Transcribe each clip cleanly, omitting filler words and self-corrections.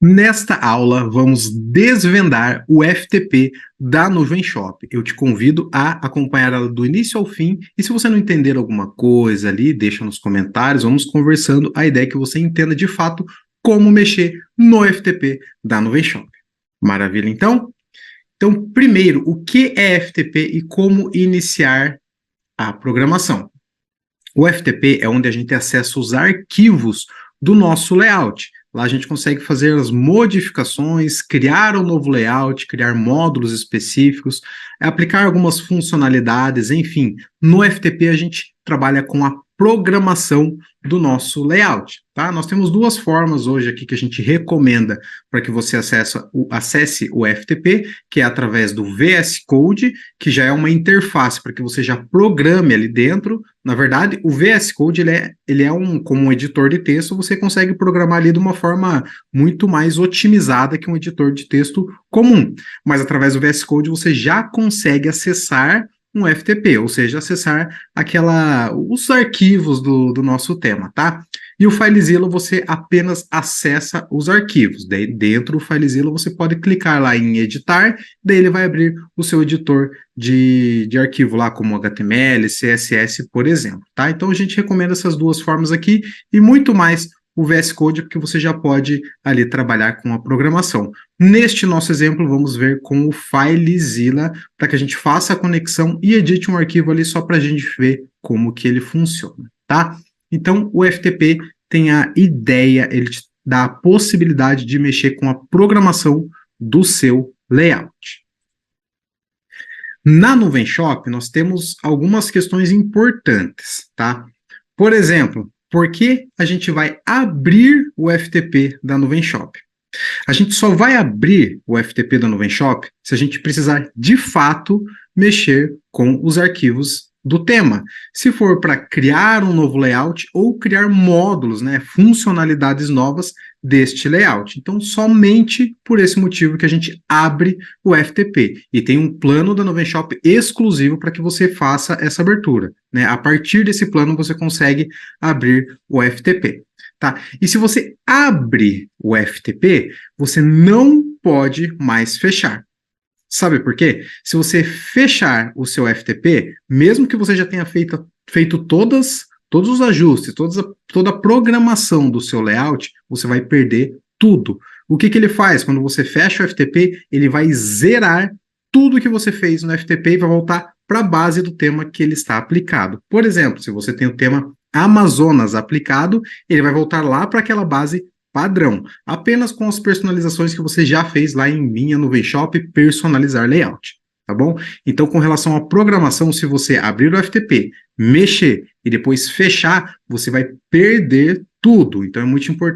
Nesta aula, vamos desvendar o FTP da Nuvem Shop. Eu te convido a acompanhar ela do início ao fim, e se você não entender alguma coisa ali, deixa nos comentários, vamos conversando. A ideia é que você entenda de fato como mexer no FTP da Nuvem Shop. Maravilha, então? Então, primeiro, o que é FTP e como iniciar a programação? O FTP é onde a gente acessa os arquivos do nosso layout. Lá a gente consegue fazer as modificações, criar um novo layout, criar módulos específicos, aplicar algumas funcionalidades, enfim. No FTP a gente trabalha com a programação do nosso layout, tá? Nós temos duas formas hoje aqui que a gente recomenda para que você acesse o FTP, que é através do VS Code, que já é uma interface para que você já programe ali dentro. Na verdade, o VS Code ele é como um editor de texto, você consegue programar ali de uma forma muito mais otimizada que um editor de texto comum. Mas através do VS Code você já consegue acessar um FTP, ou seja, acessar os arquivos do nosso tema, tá? E o FileZilla você apenas acessa os arquivos. Daí, dentro do FileZilla você pode clicar lá em editar, daí ele vai abrir o seu editor de arquivo lá, como HTML, CSS, por exemplo, tá? Então a gente recomenda essas duas formas aqui e muito mais o VS Code, porque você já pode ali trabalhar com a programação. Neste nosso exemplo, vamos ver com o FileZilla, para que a gente faça a conexão e edite um arquivo ali só para a gente ver como que ele funciona, tá? Então, o FTP tem a ideia, ele te dá a possibilidade de mexer com a programação do seu layout. Na Nuvem Shop, nós temos algumas questões importantes, tá? Por exemplo, por que a gente vai abrir o FTP da Nuvem Shop? A gente só vai abrir o FTP da Nuvem Shop se a gente precisar, de fato, mexer com os arquivos do tema. Se for para criar um novo layout ou criar módulos, né, funcionalidades novas deste layout. Então, somente por esse motivo que a gente abre o FTP. E tem um plano da Nuvem Shop exclusivo para que você faça essa abertura, né? A partir desse plano, você consegue abrir o FTP. Tá? E se você abre o FTP, você não pode mais fechar. Sabe por quê? Se você fechar o seu FTP, mesmo que você já tenha feito todos os ajustes, toda a programação do seu layout, você vai perder tudo. O que ele faz? Quando você fecha o FTP, ele vai zerar tudo que você fez no FTP e vai voltar para a base do tema que ele está aplicado. Por exemplo, se você tem o tema Amazonas aplicado, ele vai voltar lá para aquela base padrão, apenas com as personalizações que você já fez lá em Minha Nuvem Shop, personalizar layout, tá bom? Então, com relação à programação, se você abrir o FTP, mexer e depois fechar, você vai perder tudo. Então, é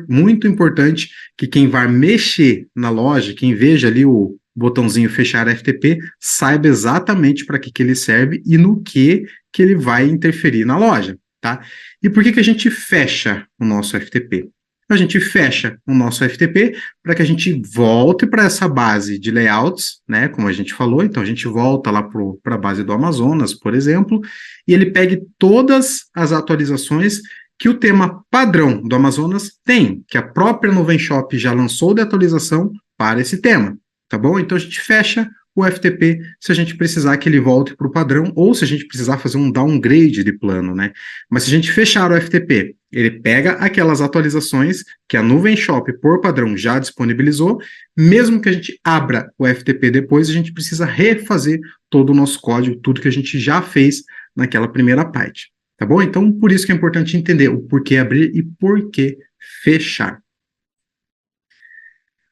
muito importante que quem vai mexer na loja, quem veja ali o botãozinho fechar FTP, saiba exatamente para que ele serve e no que ele vai interferir na loja, tá? E por que a gente fecha o nosso FTP? A gente fecha o nosso FTP para que a gente volte para essa base de layouts, né, como a gente falou. Então, a gente volta lá para a base do Amazonas, por exemplo, e ele pegue todas as atualizações que o tema padrão do Amazonas tem, que a própria Nuvem Shop já lançou de atualização para esse tema, tá bom? Então, a gente fecha o FTP se a gente precisar que ele volte para o padrão ou se a gente precisar fazer um downgrade de plano, né? Mas se a gente fechar o FTP, ele pega aquelas atualizações que a Nuvem Shop, por padrão, já disponibilizou. Mesmo que a gente abra o FTP depois, a gente precisa refazer todo o nosso código, tudo que a gente já fez naquela primeira parte, tá bom? Então, por isso que é importante entender o porquê abrir e porquê fechar.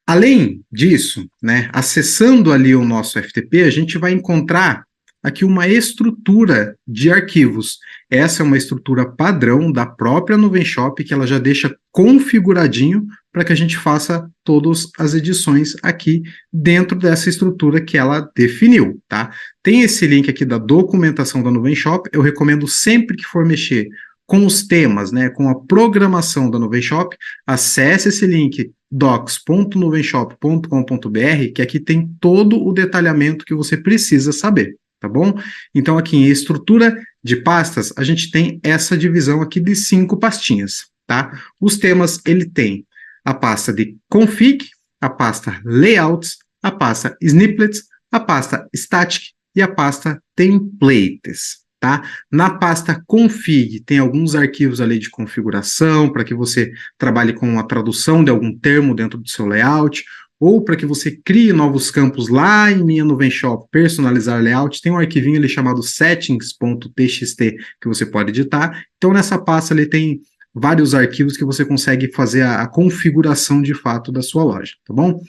Além disso, né, acessando ali o nosso FTP, a gente vai encontrar aqui uma estrutura de arquivos. Essa é uma estrutura padrão da própria Nuvem Shop, que ela já deixa configuradinho para que a gente faça todas as edições aqui dentro dessa estrutura que ela definiu, tá? Tem esse link aqui da documentação da Nuvem Shop, eu recomendo sempre que for mexer com os temas, né, com a programação da Nuvem Shop, acesse esse link docs.nuvenshop.com.br, que aqui tem todo o detalhamento que você precisa saber, tá bom? Então, aqui em estrutura de pastas, a gente tem essa divisão aqui de 5 pastinhas, tá? Os temas, ele tem a pasta de config, a pasta Layouts, a pasta Snippets, a pasta Static e a pasta Templates. Tá? Na pasta config tem alguns arquivos ali de configuração para que você trabalhe com a tradução de algum termo dentro do seu layout, ou para que você crie novos campos lá em minha Nuvem Shop, personalizar layout, tem um arquivinho ali chamado settings.txt que você pode editar. Então nessa pasta ali tem vários arquivos que você consegue fazer a configuração de fato da sua loja, tá bom?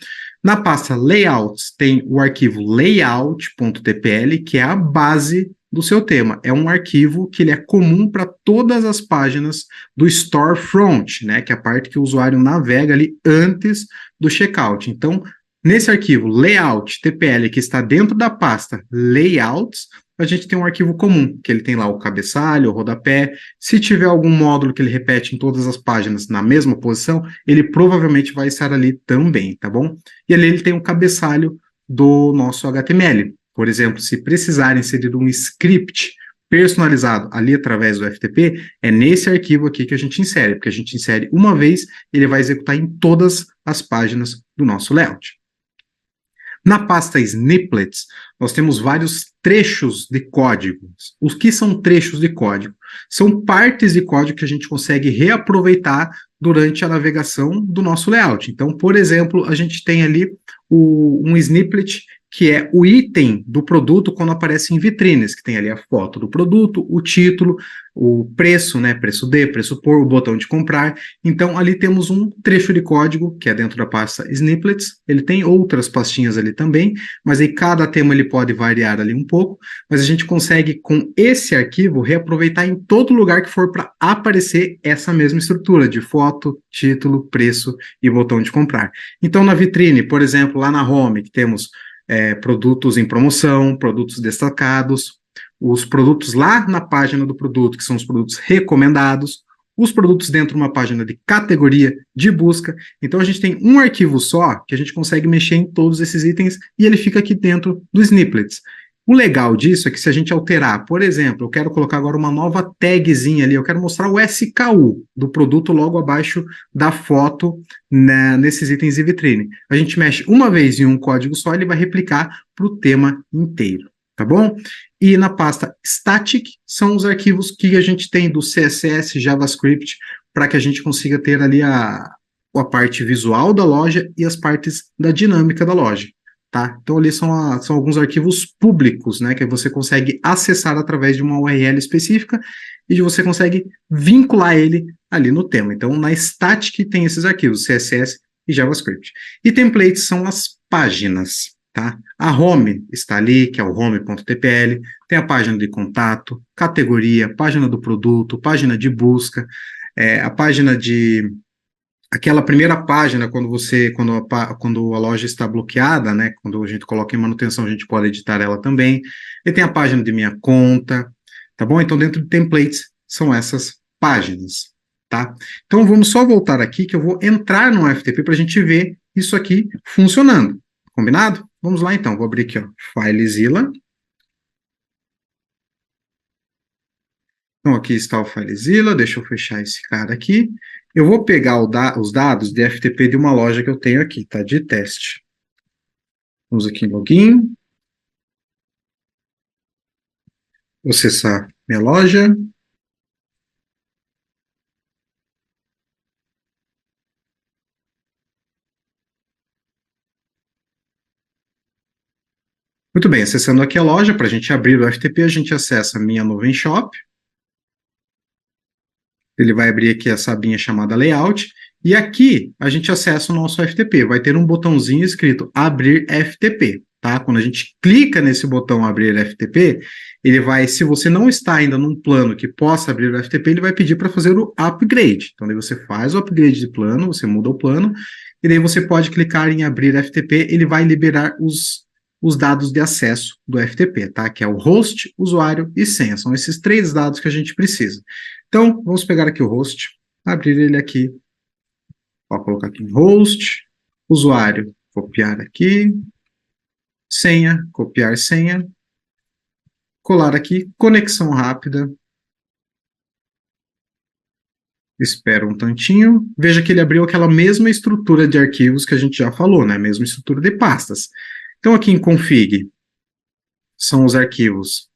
Na pasta Layouts tem o arquivo layout.tpl, que é a base do seu tema. É um arquivo que ele é comum para todas as páginas do Storefront, né, que é a parte que o usuário navega ali antes do checkout. Então, nesse arquivo layout.tpl, que está dentro da pasta Layouts, a gente tem um arquivo comum, que ele tem lá o cabeçalho, o rodapé. Se tiver algum módulo que ele repete em todas as páginas na mesma posição, ele provavelmente vai estar ali também, tá bom? E ali ele tem o cabeçalho do nosso HTML. Por exemplo, se precisar inserir um script personalizado ali através do FTP, é nesse arquivo aqui que a gente insere, porque a gente insere uma vez, ele vai executar em todas as páginas do nosso layout. Na pasta Snippets, nós temos vários trechos de código. Os que são trechos de código? São partes de código que a gente consegue reaproveitar durante a navegação do nosso layout. Então, por exemplo, a gente tem ali um snippet que é o item do produto quando aparece em vitrines, que tem ali a foto do produto, o título, o preço, né, preço de, preço por, o botão de comprar. Então, ali temos um trecho de código, que é dentro da pasta Snippets. Ele tem outras pastinhas ali também, mas aí cada tema ele pode variar ali um pouco, mas a gente consegue, com esse arquivo, reaproveitar em todo lugar que for para aparecer essa mesma estrutura de foto, título, preço e botão de comprar. Então, na vitrine, por exemplo, lá na home, que temos produtos em promoção, produtos destacados, os produtos lá na página do produto, que são os produtos recomendados, os produtos dentro de uma página de categoria, de busca. Então a gente tem um arquivo só que a gente consegue mexer em todos esses itens e ele fica aqui dentro do Snippets. O legal disso é que se a gente alterar, por exemplo, eu quero colocar agora uma nova tagzinha ali, eu quero mostrar o SKU do produto logo abaixo da foto, né, nesses itens de vitrine. A gente mexe uma vez em um código só, ele vai replicar para o tema inteiro, tá bom? E na pasta Static são os arquivos que a gente tem do CSS, JavaScript, para que a gente consiga ter ali a parte visual da loja e as partes da dinâmica da loja. Tá? Então, ali são alguns arquivos públicos, né, que você consegue acessar através de uma URL específica e você consegue vincular ele ali no tema. Então, na Static tem esses arquivos, CSS e JavaScript. E templates são as páginas, tá? A home está ali, que é o home.tpl, tem a página de contato, categoria, página do produto, página de busca, a página de... Aquela primeira página, quando a loja está bloqueada, né? Quando a gente coloca em manutenção, a gente pode editar ela também. E tem a página de minha conta, tá bom? Então, dentro de templates, são essas páginas, tá? Então, vamos só voltar aqui, que eu vou entrar no FTP para a gente ver isso aqui funcionando. Combinado? Vamos lá, então. Vou abrir aqui, ó, FileZilla. Então, aqui está o FileZilla. Deixa eu fechar esse cara aqui. Eu vou pegar os dados de FTP de uma loja que eu tenho aqui, tá? De teste. Vamos aqui em Login. Vou acessar minha loja. Muito bem, acessando aqui a loja, para a gente abrir o FTP, a gente acessa a minha Nuvem Shop. Ele vai abrir aqui essa abinha chamada Layout. E aqui a gente acessa o nosso FTP. Vai ter um botãozinho escrito Abrir FTP. Tá? Quando a gente clica nesse botão Abrir FTP, ele vai, se você não está ainda num plano que possa abrir o FTP, ele vai pedir para fazer o upgrade. Então, daí você faz o upgrade de plano, você muda o plano, e daí você pode clicar em Abrir FTP, ele vai liberar os dados de acesso do FTP, tá? Que é o host, usuário e senha. São esses três dados que a gente precisa. Então, vamos pegar aqui o host, abrir ele aqui, vou colocar aqui em host, usuário, copiar aqui, senha, copiar senha, colar aqui, conexão rápida, Espera um tantinho. Veja que ele abriu aquela mesma estrutura de arquivos que a gente já falou, né? Mesma estrutura de pastas. Então, aqui em config, são os arquivos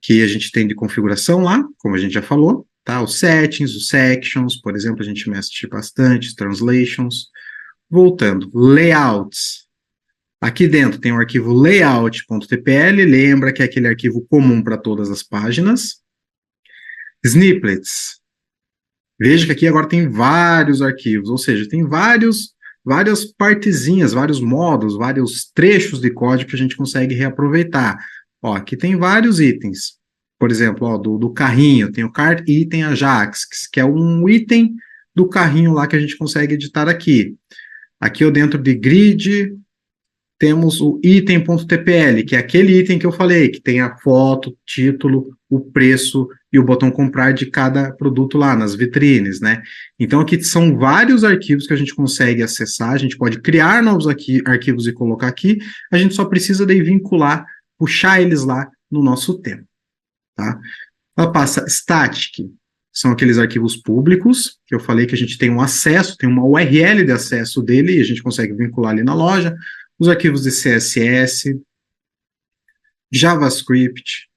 que a gente tem de configuração lá, como a gente já falou, tá? Os settings, os sections, por exemplo, a gente mexe bastante, translations. Voltando, layouts. Aqui dentro tem o arquivo layout.tpl, lembra que é aquele arquivo comum para todas as páginas. Snippets. Veja que aqui agora tem vários arquivos, ou seja, tem várias partezinhas, vários módulos, vários trechos de código que a gente consegue reaproveitar. Ó, aqui tem vários itens. Por exemplo, ó, do carrinho, tem o cart item Ajax, que é um item do carrinho lá que a gente consegue editar aqui. Aqui, ó, dentro de grid, temos o item.tpl, que é aquele item que eu falei, que tem a foto, título, o preço e o botão comprar de cada produto lá nas vitrines, né? Então aqui são vários arquivos que a gente consegue acessar, a gente pode criar novos arquivos e colocar aqui, a gente só precisa daí vincular, puxar eles lá no nosso tema, tá? Ela passa static, são aqueles arquivos públicos, que eu falei que a gente tem um acesso, tem uma URL de acesso dele, e a gente consegue vincular ali na loja, os arquivos de CSS, JavaScript.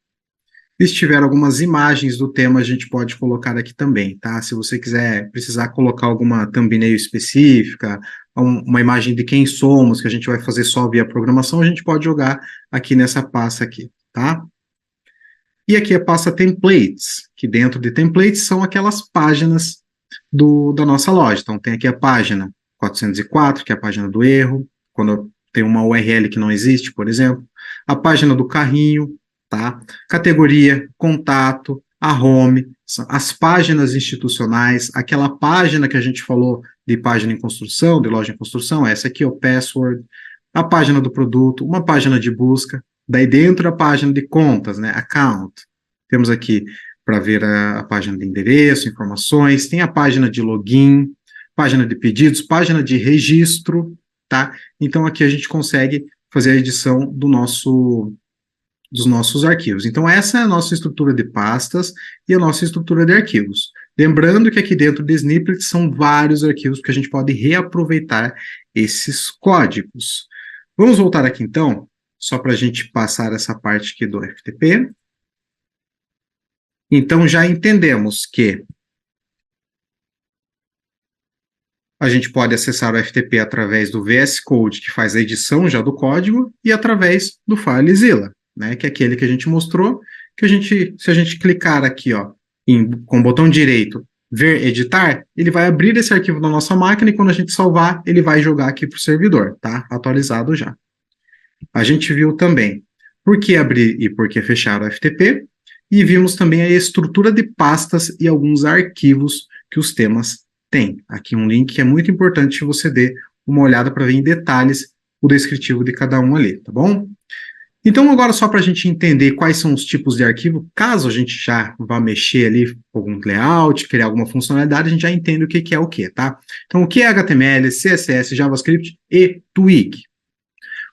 Se tiver algumas imagens do tema, a gente pode colocar aqui também, tá? Se você quiser precisar colocar alguma thumbnail específica, uma imagem de quem somos, que a gente vai fazer só via programação, a gente pode jogar aqui nessa pasta aqui, tá? E aqui a pasta templates, que dentro de templates são aquelas páginas da nossa loja. Então tem aqui a página 404, que é a página do erro, quando tem uma URL que não existe, por exemplo, a página do carrinho, tá? Categoria, contato, a home, as páginas institucionais, aquela página que a gente falou de página em construção, de loja em construção, essa aqui é o password, a página do produto, uma página de busca, daí dentro a página de contas, né? Account. Temos aqui para ver a página de endereço, informações, tem a página de login, página de pedidos, página de registro, tá? Então aqui a gente consegue fazer a edição dos nossos arquivos. Então essa é a nossa estrutura de pastas e a nossa estrutura de arquivos. Lembrando que aqui dentro de snippets são vários arquivos que a gente pode reaproveitar esses códigos. Vamos voltar aqui então, só para a gente passar essa parte aqui do FTP. Então já entendemos que a gente pode acessar o FTP através do VS Code, que faz a edição já do código, e através do FileZilla, né, que é aquele que a gente mostrou, que se a gente clicar aqui, ó, com o botão direito, ver editar, ele vai abrir esse arquivo na nossa máquina, e quando a gente salvar, ele vai jogar aqui para o servidor, tá? Atualizado já. A gente viu também por que abrir e por que fechar o FTP, e vimos também a estrutura de pastas e alguns arquivos que os temas têm. Aqui um link que é muito importante que você dê uma olhada para ver em detalhes o descritivo de cada um ali, tá bom? Então agora só para a gente entender quais são os tipos de arquivo, caso a gente já vá mexer ali com algum layout, criar alguma funcionalidade, a gente já entende o que é o que, tá? Então o que é HTML, CSS, JavaScript e Twig?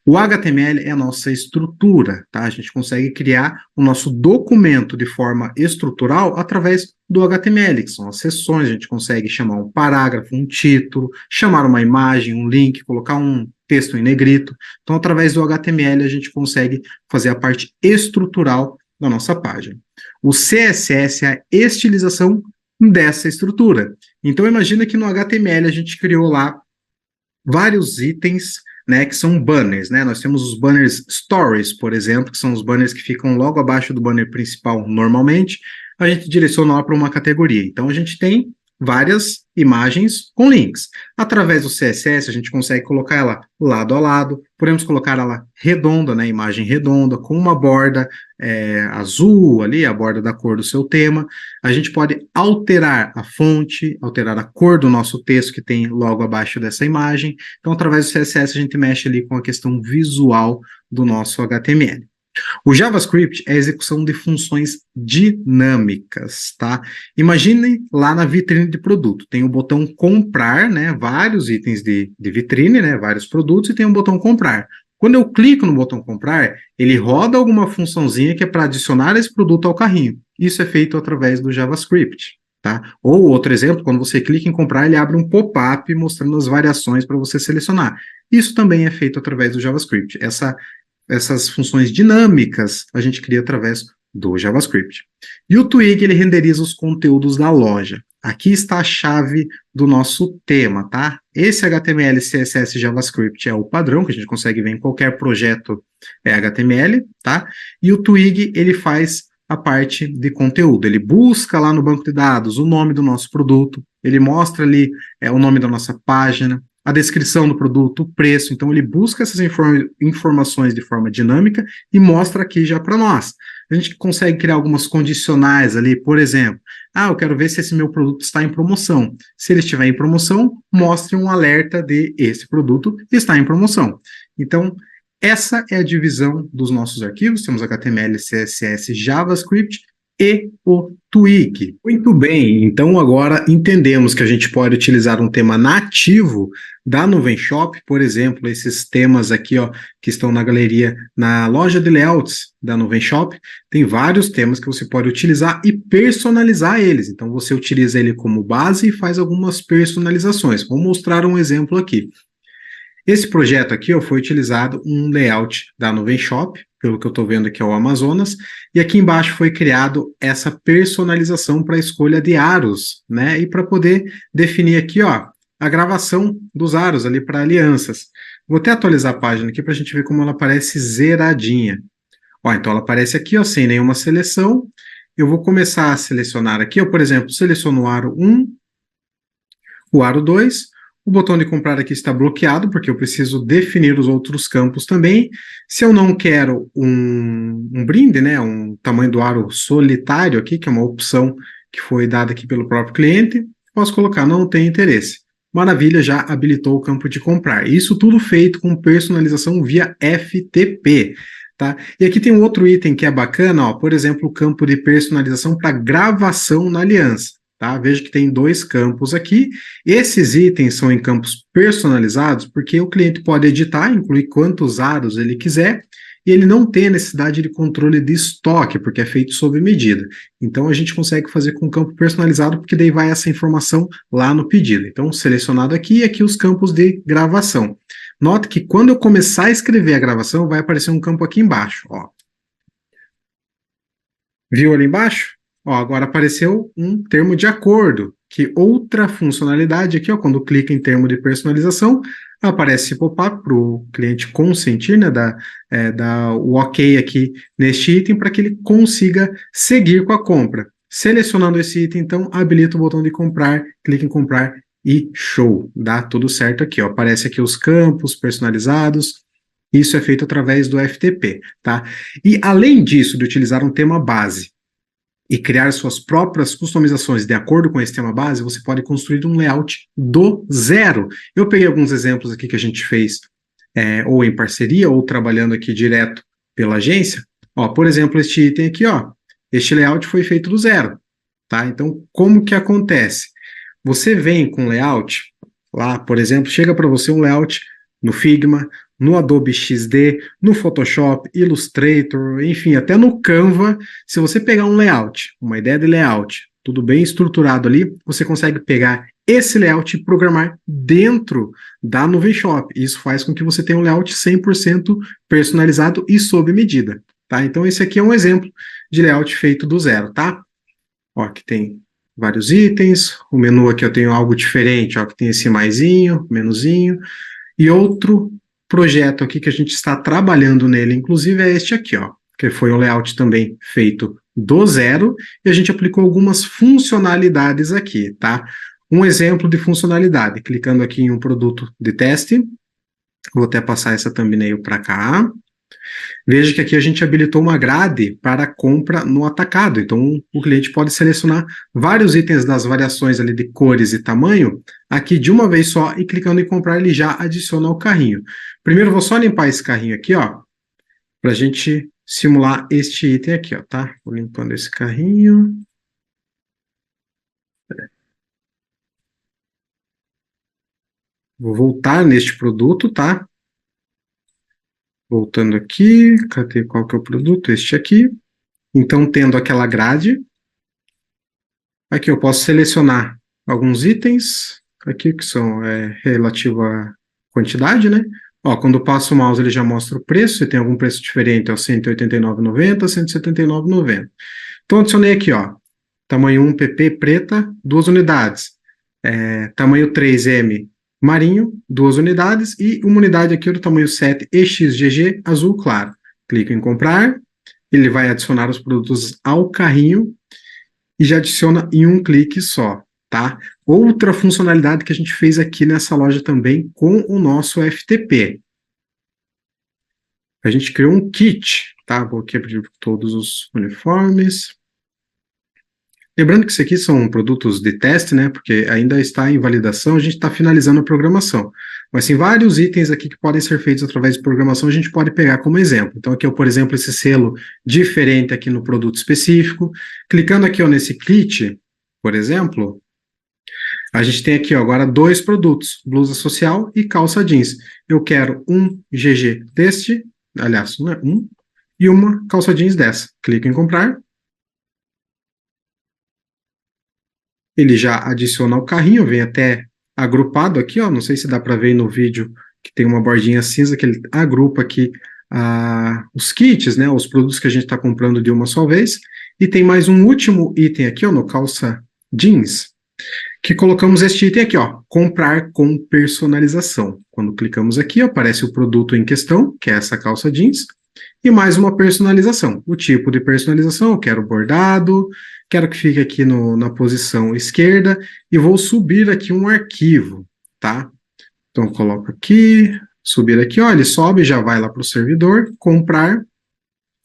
O HTML é a nossa estrutura, tá? A gente consegue criar o nosso documento de forma estrutural através do HTML, que são as seções, a gente consegue chamar um parágrafo, um título, chamar uma imagem, um link, colocar um texto em negrito. Então, através do HTML, a gente consegue fazer a parte estrutural da nossa página. O CSS é a estilização dessa estrutura. Então, imagina que no HTML a gente criou lá vários itens, né, que são banners, né? Nós temos os banners stories, por exemplo, que são os banners que ficam logo abaixo do banner principal normalmente, a gente direciona lá para uma categoria. Então a gente tem várias imagens com links. Através do CSS a gente consegue colocar ela lado a lado, podemos colocar ela redonda, né, imagem redonda, com uma borda azul ali, a borda da cor do seu tema. A gente pode alterar a fonte, alterar a cor do nosso texto que tem logo abaixo dessa imagem. Então através do CSS a gente mexe ali com a questão visual do nosso HTML. O JavaScript é a execução de funções dinâmicas, tá? Imagine lá na vitrine de produto, tem o botão comprar, né? Vários itens de vitrine, né? Vários produtos, e tem o botão comprar. Quando eu clico no botão comprar, ele roda alguma funçãozinha que é para adicionar esse produto ao carrinho. Isso é feito através do JavaScript, tá? Ou outro exemplo, quando você clica em comprar, ele abre um pop-up mostrando as variações para você selecionar. Isso também é feito através do JavaScript. Essas funções dinâmicas a gente cria através do JavaScript. E o Twig, ele renderiza os conteúdos da loja. Aqui está a chave do nosso tema, tá? Esse HTML, CSS, JavaScript é o padrão que a gente consegue ver em qualquer projeto HTML, tá? E o Twig, ele faz a parte de conteúdo. Ele busca lá no banco de dados o nome do nosso produto, ele mostra ali o nome da nossa página, a descrição do produto, o preço. Então, ele busca essas informações de forma dinâmica e mostra aqui já para nós. A gente consegue criar algumas condicionais ali, por exemplo, eu quero ver se esse meu produto está em promoção. Se ele estiver em promoção, mostre um alerta de esse produto está em promoção. Então, essa é a divisão dos nossos arquivos. Temos HTML, CSS, JavaScript e o Twig. Muito bem, então agora entendemos que a gente pode utilizar um tema nativo da Nuvem Shop, por exemplo, esses temas aqui, ó, que estão na galeria, na loja de layouts da Nuvem Shop, tem vários temas que você pode utilizar e personalizar eles. Então você utiliza ele como base e faz algumas personalizações. Vou mostrar um exemplo aqui. Esse projeto aqui ó, foi utilizado um layout da Nuvem Shop, pelo que eu estou vendo aqui é o Amazonas, e aqui embaixo foi criado essa personalização para a escolha de aros, né? E para poder definir aqui ó, a gravação dos aros ali para alianças. Vou até atualizar a página aqui para a gente ver como ela aparece zeradinha. Ó, então ela aparece aqui ó, sem nenhuma seleção. Eu vou começar a selecionar aqui, ó, por exemplo, seleciono o aro 1, o aro 2, o botão de comprar aqui está bloqueado, porque eu preciso definir os outros campos também. Se eu não quero um brinde, né, um tamanho do aro solitário aqui, que é uma opção que foi dada aqui pelo próprio cliente, posso colocar não tem interesse. Maravilha, já habilitou o campo de comprar. Isso tudo feito com personalização via FTP. Tá? E aqui tem um outro item que é bacana, ó, por exemplo, o campo de personalização para gravação na aliança. Tá? Veja que tem dois campos aqui. Esses itens são em campos personalizados, porque o cliente pode editar, incluir quantos aros ele quiser, e ele não tem a necessidade de controle de estoque, porque é feito sob medida. Então, a gente consegue fazer com campo personalizado, porque daí vai essa informação lá no pedido. Então, selecionado aqui, e aqui os campos de gravação. Note que quando eu começar a escrever a gravação, vai aparecer um campo aqui embaixo. Ó. Viu ali embaixo? Ó, agora apareceu um termo de acordo, que outra funcionalidade aqui, ó, quando clica em termo de personalização, aparece esse pop-up para o cliente consentir, né, dar o ok aqui neste item para que ele consiga seguir com a compra. Selecionando esse item, então, habilita o botão de comprar, clica em comprar e show, dá tudo certo aqui, ó. Aparece aqui os campos personalizados, isso é feito através do FTP, tá? E além disso, de utilizar um tema base, e criar suas próprias customizações de acordo com esse tema base, você pode construir um layout do zero. Eu peguei alguns exemplos aqui que a gente fez ou em parceria, ou trabalhando aqui direto pela agência. Ó, por exemplo, este item aqui, ó, este layout foi feito do zero. Tá? Então, como que acontece? Você vem com layout, lá, por exemplo, chega para você um layout no Figma, no Adobe XD, no Photoshop, Illustrator, enfim, até no Canva. Se você pegar um layout, uma ideia de layout, tudo bem estruturado ali, você consegue pegar esse layout e programar dentro da Nuvem Shop. Isso faz com que você tenha um layout 100% personalizado e sob medida, tá? Então esse aqui é um exemplo de layout feito do zero, tá? Ó, aqui tem vários itens, o menu aqui eu tenho algo diferente, ó, que tem esse maisinho, menuzinho, e outro projeto aqui que a gente está trabalhando nele, inclusive, é este aqui, ó, que foi um layout também feito do zero, e a gente aplicou algumas funcionalidades aqui, tá? Um exemplo de funcionalidade, clicando aqui em um produto de teste, vou até passar essa thumbnail para cá. Veja que aqui a gente habilitou uma grade para compra no atacado, então o cliente pode selecionar vários itens das variações ali de cores e tamanho, aqui de uma vez só, e clicando em comprar ele já adiciona ao carrinho. Primeiro vou só limpar esse carrinho aqui, ó, para a gente simular este item aqui, ó, tá? Vou limpando esse carrinho. Vou voltar neste produto, tá? Voltando aqui, cadê qual que é o produto? Este aqui. Então, tendo aquela grade, Aqui eu posso selecionar alguns itens, aqui que são relativo à quantidade, né? Ó, quando eu passo o mouse ele já mostra o preço, se tem algum preço diferente, é o R$ 189,90, R$ 179,90. Então adicionei aqui, ó, tamanho 1 pp preta, 2 unidades. Tamanho 3M marinho, 2 unidades, e uma unidade aqui do tamanho 7 EXGG azul claro. Clico em comprar, ele vai adicionar os produtos ao carrinho, e já adiciona em um clique só, tá? Outra funcionalidade que a gente fez aqui nessa loja também com o nosso FTP. A gente criou um kit, tá? Vou aqui abrir todos os uniformes. Lembrando que isso aqui são produtos de teste, né? Porque ainda está em validação, a gente está finalizando a programação. Mas tem vários itens aqui que podem ser feitos através de programação, a gente pode pegar como exemplo. Então aqui, por exemplo, esse selo diferente aqui no produto específico. Clicando aqui nesse kit, por exemplo, a gente tem aqui agora 2 produtos, blusa social e calça jeans. Eu quero um GG deste, aliás, um, e uma calça jeans dessa. Clico em comprar. Ele já adiciona ao carrinho, vem até agrupado aqui, ó, não sei se dá para ver no vídeo que tem uma bordinha cinza que ele agrupa aqui os kits, né, os produtos que a gente está comprando de uma só vez, e tem mais um último item aqui, ó, no calça jeans, que colocamos este item aqui, ó, comprar com personalização. Quando clicamos aqui, ó, aparece o produto em questão, que é essa calça jeans, e mais uma personalização. O tipo de personalização, eu quero bordado, quero que fique aqui na posição esquerda, e vou subir aqui um arquivo, tá? Então, eu coloco aqui, subir aqui, ó, ele sobe, já vai lá para o servidor, comprar.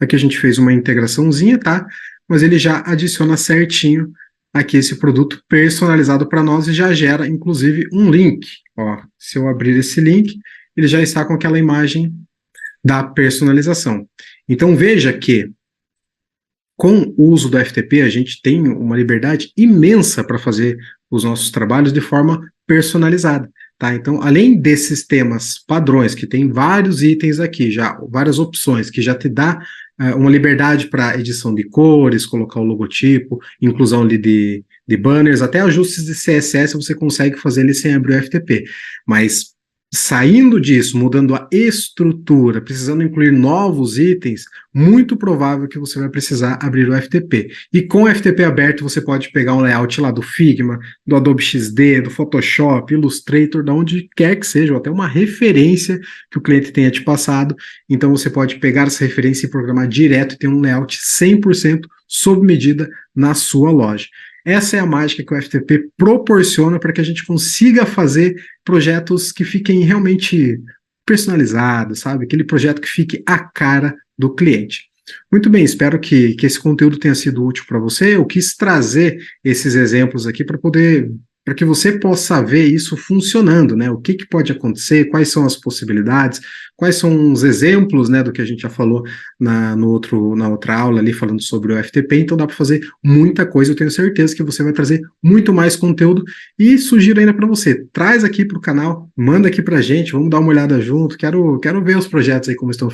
Aqui a gente fez uma integraçãozinha, tá? Mas ele já adiciona certinho aqui esse produto personalizado para nós e já gera, inclusive, um link. Ó, se eu abrir esse link, ele já está com aquela imagem da personalização. Então, veja que com o uso do FTP, a gente tem uma liberdade imensa para fazer os nossos trabalhos de forma personalizada. Tá? Então, além desses temas padrões, que tem vários itens aqui, já várias opções, que já te dá uma liberdade para edição de cores, colocar o logotipo, inclusão ali de banners, até ajustes de CSS você consegue fazer ele sem abrir o FTP. Mas saindo disso, mudando a estrutura, precisando incluir novos itens, muito provável que você vai precisar abrir o FTP. E com o FTP aberto, você pode pegar um layout lá do Figma, do Adobe XD, do Photoshop, Illustrator, de onde quer que seja, ou até uma referência que o cliente tenha te passado. Então você pode pegar essa referência e programar direto e ter um layout 100% sob medida na sua loja. Essa é a mágica que o FTP proporciona para que a gente consiga fazer projetos que fiquem realmente personalizados, sabe? Aquele projeto que fique à cara do cliente. Muito bem, espero que esse conteúdo tenha sido útil para você. Eu quis trazer esses exemplos aqui para que você possa ver isso funcionando, né? O que pode acontecer, quais são as possibilidades, quais são os exemplos, né, do que a gente já falou na outra aula ali, falando sobre o FTP. Então dá para fazer muita coisa, eu tenho certeza que você vai trazer muito mais conteúdo e sugiro ainda para você, traz aqui para o canal, manda aqui para a gente, vamos dar uma olhada junto, quero ver os projetos aí como estão